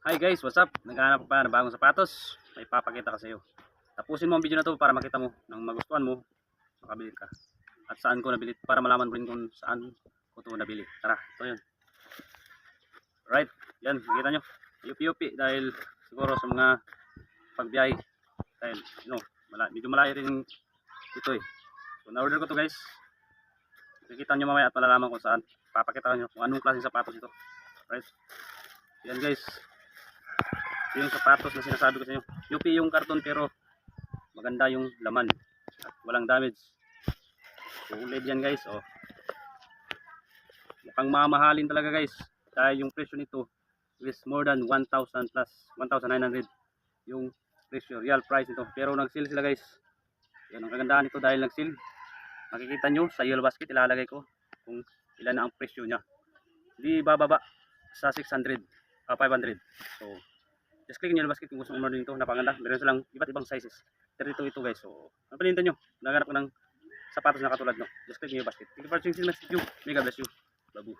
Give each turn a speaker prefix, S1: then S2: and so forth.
S1: Hi guys, what's up? Naghahanap pa ng bagong sapatos. May papakita ko sa iyo. Tapusin mo ang video na to para makita mo nang magustuhan mo, makabili ka. At saan ko nabili para malaman mo rin kung saan ko ito nabili. Tara, ito yun. Right, yan, nakita nyo. Yupi-yupi dahil siguro sa mga pagbiyahe. Dahil, medyo malayo rin ito eh. So, na-order ko to guys. Kikita nyo mamaya at malalaman kung saan. Papakita nyo kung anong klaseng sapatos ito. Right, yan guys. Yung sapatos na sinasabi ko sa inyo. Yupi yung karton pero maganda yung laman at walang damage. Sulit yan guys. Oh. Mukhang mamahalin talaga guys. Dahil yung presyo nito is more than 1,000 plus 1,900 yung presyo, real price nito. Pero nag-sale sila guys. Yan ang kagandahan nito dahil nag-sale. Makikita nyo sa yellow basket ilalagay ko kung ilan na ang presyo nya. Hindi bababa sa 600 500. So just click nyo yung basket kung gusto mo din ito. Napakaganda. Meron silang iba't ibang sizes. Pero ito guys. So, ang panintan nyo. Naganap ko ng sapatos na katulad no. Just click nyo yung basket. Thank you for watching. See you next video. May God bless you. Babu.